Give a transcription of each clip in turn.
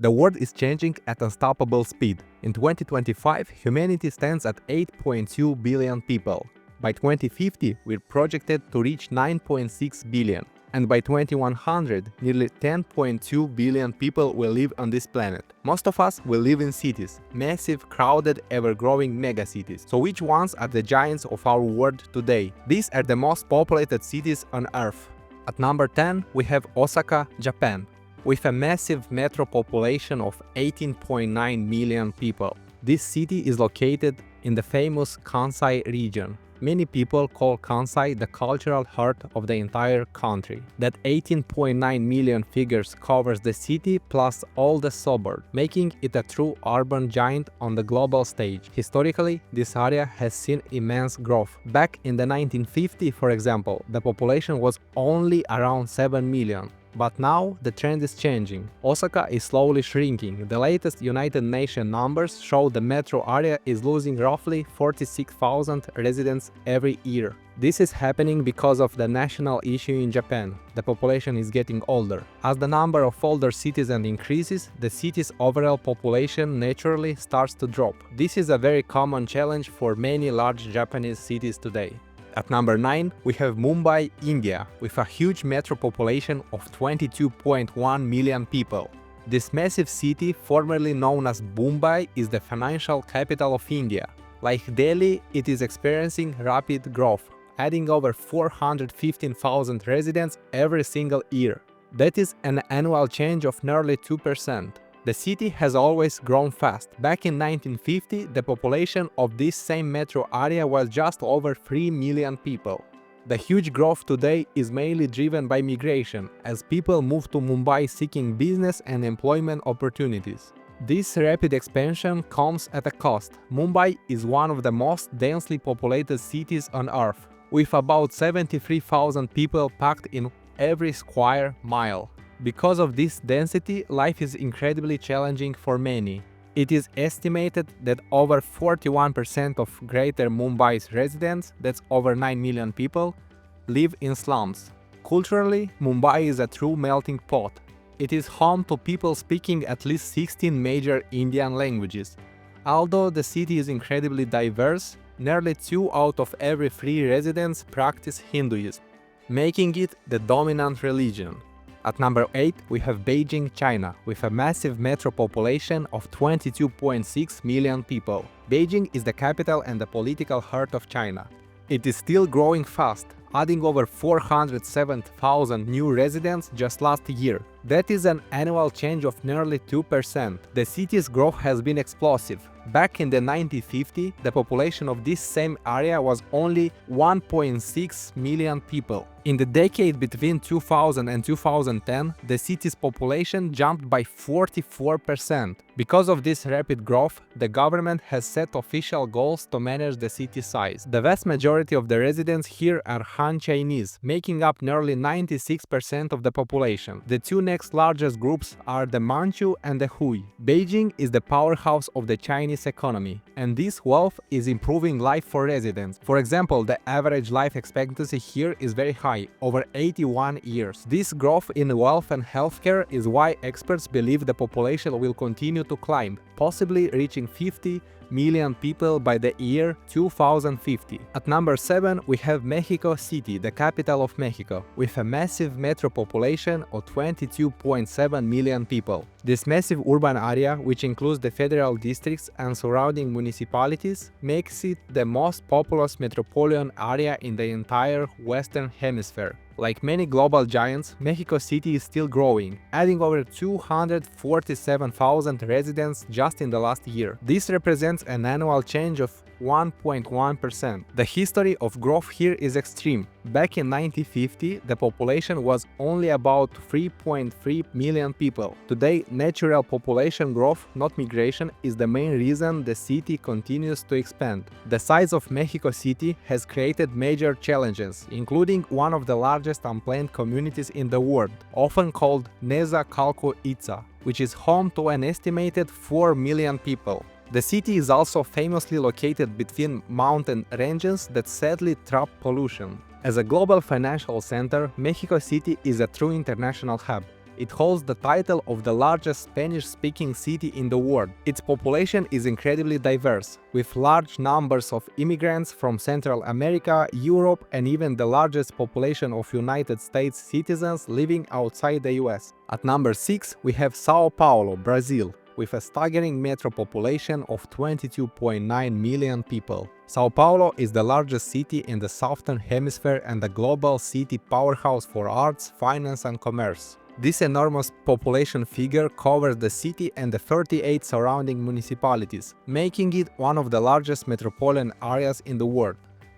The world is changing at unstoppable speed. In 2025, humanity stands at 8.2 billion people. By 2050, we're projected to reach 9.6 billion. And by 2100, nearly 10.2 billion people will live on this planet. Most of us will live in cities, massive, crowded, ever-growing megacities. So which ones are the giants of our world today? These are the most populated cities on Earth. At number 10, we have Osaka, Japan, with a massive metro population of 18.9 million people. This city is located in the famous Kansai region. Many people call Kansai the cultural heart of the entire country. That 18.9 million figures covers the city plus all the suburbs, making it a true urban giant on the global stage. Historically, this area has seen immense growth. Back in the 1950s, for example, the population was only around 7 million. But now the trend is changing. Osaka is slowly shrinking. The latest United Nations numbers show the metro area is losing roughly 46,000 residents every year. This is happening because of the national issue in Japan. The population is getting older. As the number of older citizens increases, the city's overall population naturally starts to drop. This is a very common challenge for many large Japanese cities today. At number 9, we have Mumbai, India, with a huge metro population of 22.1 million people. This massive city, formerly known as Mumbai, is the financial capital of India. Like Delhi, it is experiencing rapid growth, adding over 415,000 residents every single year. That is an annual change of nearly 2%. The city has always grown fast. Back in 1950, the population of this same metro area was just over 3 million people. The huge growth today is mainly driven by migration, as people move to Mumbai seeking business and employment opportunities. This rapid expansion comes at a cost. Mumbai is one of the most densely populated cities on Earth, with about 73,000 people packed in every square mile. Because of this density, life is incredibly challenging for many. It is estimated that over 41% of Greater Mumbai's residents, that's over 9 million people, live in slums. Culturally, Mumbai is a true melting pot. It is home to people speaking at least 16 major Indian languages. Although the city is incredibly diverse, nearly 2 out of every 3 residents practice Hinduism, making it the dominant religion. At number 8, we have Beijing, China, with a massive metro population of 22.6 million people. Beijing is the capital and the political heart of China. It is still growing fast, adding over 407,000 new residents just last year. That is an annual change of nearly 2%. The city's growth has been explosive. Back in the 1950s, the population of this same area was only 1.6 million people. In the decade between 2000 and 2010, the city's population jumped by 44%. Because of this rapid growth, the government has set official goals to manage the city size. The vast majority of the residents here are Han Chinese, making up nearly 96% of the population. The two next largest groups are the Manchu and the Hui. Beijing is the powerhouse of the Chinese economy, and this wealth is improving life for residents. For example, the average life expectancy here is very high, over 81 years. This growth in wealth and healthcare is why experts believe the population will continue to climb, possibly reaching 50 million people by the year 2050. At number 7, we have Mexico City, the capital of Mexico, with a massive metro population of 22.7 million people. This massive urban area, which includes the federal districts and surrounding municipalities, makes it the most populous metropolitan area in the entire Western Hemisphere. Like many global giants, Mexico City is still growing, adding over 247,000 residents just in the last year. This represents an annual change of 1.1%. The history of growth here is extreme. Back in 1950, the population was only about 3.3 million people. Today, natural population growth, not migration, is the main reason the city continues to expand. The size of Mexico City has created major challenges, including one of the largest unplanned communities in the world, often called Nezahualcóyotl, which is home to an estimated 4 million people. The city is also famously located between mountain ranges that sadly trap pollution. As a global financial center, Mexico City is a true international hub. It holds the title of the largest Spanish-speaking city in the world. Its population is incredibly diverse, with large numbers of immigrants from Central America, Europe, and even the largest population of United States citizens living outside the US. At number 6, we have São Paulo, Brazil, with a staggering metro population of 22.9 million people. São Paulo is the largest city in the Southern Hemisphere and the global city powerhouse for arts, finance, and commerce. This enormous population figure covers the city and the 38 surrounding municipalities, making it one of the largest metropolitan areas in the world.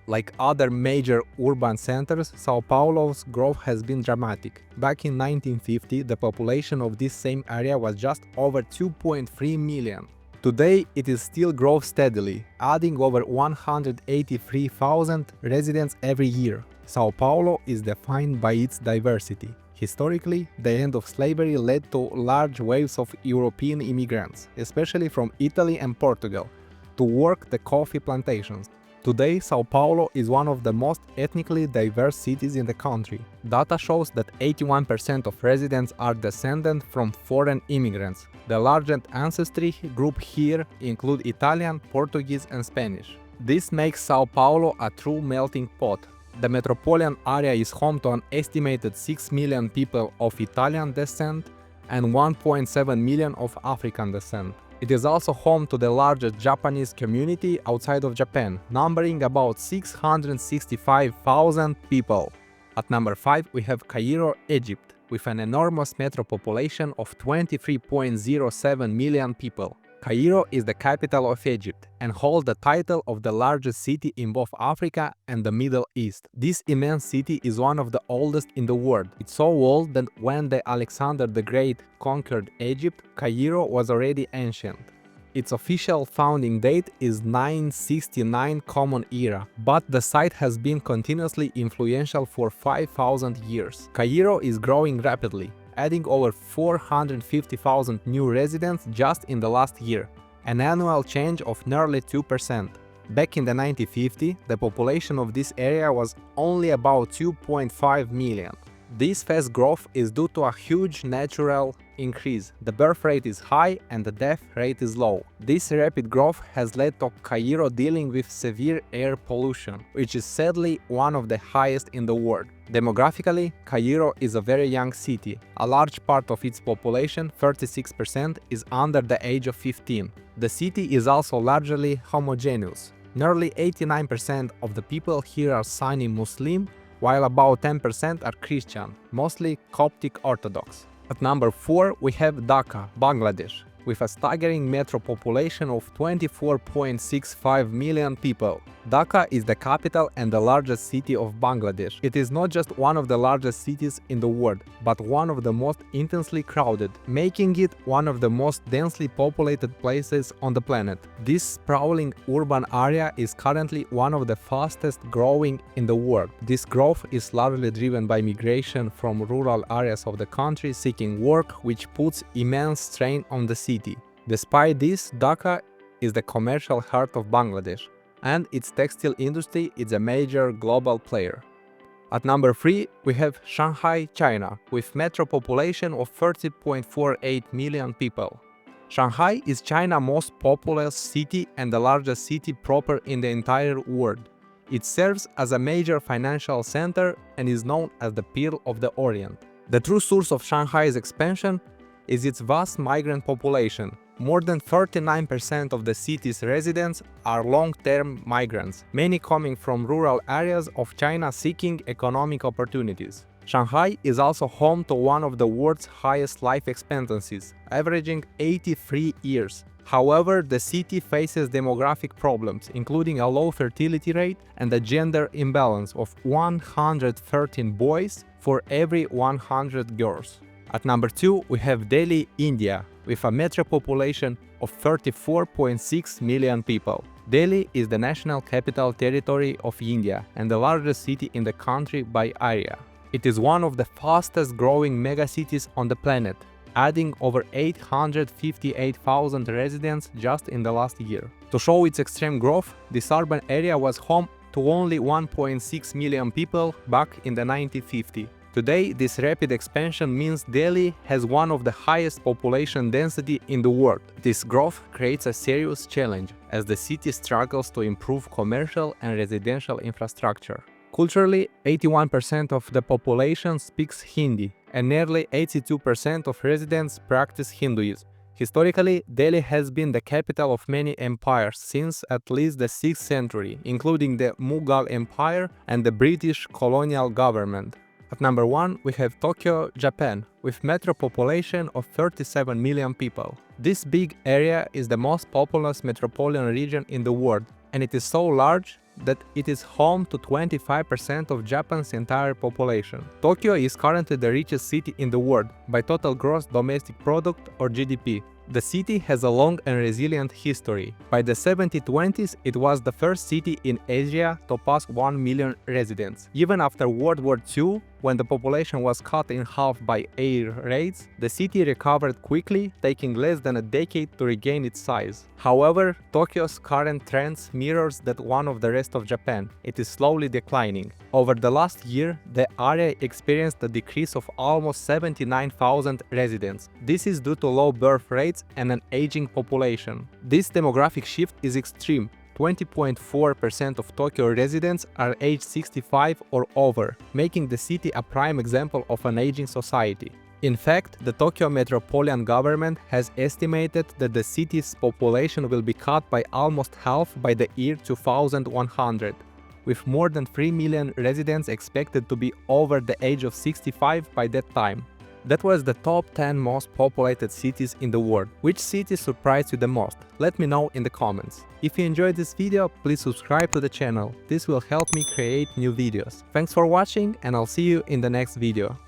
Like other major urban centers, São Paulo's growth has been dramatic. Back in 1950, the population of this same area was just over 2.3 million. Today, it is still grows steadily, adding over 183,000 residents every year. São Paulo is defined by its diversity. Historically, the end of slavery led to large waves of European immigrants, especially from Italy and Portugal, to work the coffee plantations. Today, São Paulo is one of the most ethnically diverse cities in the country. Data shows that 81% of residents are descended from foreign immigrants. The largest ancestry group here include Italian, Portuguese, and Spanish. This makes São Paulo a true melting pot. The metropolitan area is home to an estimated 6 million people of Italian descent and 1.7 million of African descent. It is also home to the largest Japanese community outside of Japan, numbering about 665,000 people. At number 5, we have Cairo, Egypt, with an enormous metro population of 23.07 million people. Cairo is the capital of Egypt and holds the title of the largest city in both Africa and the Middle East. This immense city is one of the oldest in the world. It's so old that when Alexander the Great conquered Egypt, Cairo was already ancient. Its official founding date is 969 Common Era, but the site has been continuously influential for 5,000 years. Cairo is growing rapidly, adding over 450,000 new residents just in the last year, an annual change of nearly 2%. Back in the 1950s, the population of this area was only about 2.5 million. This fast growth is due to a huge natural increase. The birth rate is high and the death rate is low. This rapid growth has led to Cairo dealing with severe air pollution, which is sadly one of the highest in the world. Demographically, Cairo is a very young city. A large part of its population, 36%, is under the age of 15. The city is also largely homogeneous. Nearly 89% of the people here are Sunni Muslim, while about 10% are Christian, mostly Coptic Orthodox. At number 4, we have Dhaka, Bangladesh, with a staggering metro population of 24.65 million people. Dhaka is the capital and the largest city of Bangladesh. It is not just one of the largest cities in the world, but one of the most intensely crowded, making it one of the most densely populated places on the planet. This sprawling urban area is currently one of the fastest growing in the world. This growth is largely driven by migration from rural areas of the country seeking work, which puts immense strain on the city. Despite this, Dhaka is the commercial heart of Bangladesh, and its textile industry is a major global player. At number 3, we have Shanghai, China, with metro population of 30.48 million people. Shanghai is China's most populous city and the largest city proper in the entire world. It serves as a major financial center and is known as the Pearl of the Orient. The true source of Shanghai's expansion is its vast migrant population. More than 39% of the city's residents are long-term migrants, many coming from rural areas of China seeking economic opportunities. Shanghai is also home to one of the world's highest life expectancies, averaging 83 years. However, the city faces demographic problems, including a low fertility rate and a gender imbalance of 113 boys for every 100 girls. At number 2, we have Delhi, India, with a metro population of 34.6 million people. Delhi is the national capital territory of India and the largest city in the country by area. It is one of the fastest growing megacities on the planet, adding over 858,000 residents just in the last year. To show its extreme growth, this urban area was home to only 1.6 million people back in the 1950s. Today, this rapid expansion means Delhi has one of the highest population density in the world. This growth creates a serious challenge as the city struggles to improve commercial and residential infrastructure. Culturally, 81% of the population speaks Hindi, and nearly 82% of residents practice Hinduism. Historically, Delhi has been the capital of many empires since at least the 6th century, including the Mughal Empire and the British colonial government. At number 1, we have Tokyo, Japan, with metro population of 37 million people. This big area is the most populous metropolitan region in the world, and it is so large that it is home to 25% of Japan's entire population. Tokyo is currently the richest city in the world by total gross domestic product or GDP. The city has a long and resilient history. By the 1720s, it was the first city in Asia to pass 1 million residents. Even after World War II, when the population was cut in half by air raids, the city recovered quickly, taking less than a decade to regain its size. However, Tokyo's current trends mirrors that one of the rest of Japan. It is slowly declining. Over the last year, the area experienced a decrease of almost 79,000 residents. This is due to low birth rates and an aging population. This demographic shift is extreme. 20.4% of Tokyo residents are aged 65 or over, making the city a prime example of an aging society. In fact, the Tokyo metropolitan government has estimated that the city's population will be cut by almost half by the year 2100, with more than 3 million residents expected to be over the age of 65 by that time. That was the top 10 most populated cities in the world. Which city surprised you the most? Let me know in the comments. If you enjoyed this video, please subscribe to the channel. This will help me create new videos. Thanks for watching, and I'll see you in the next video.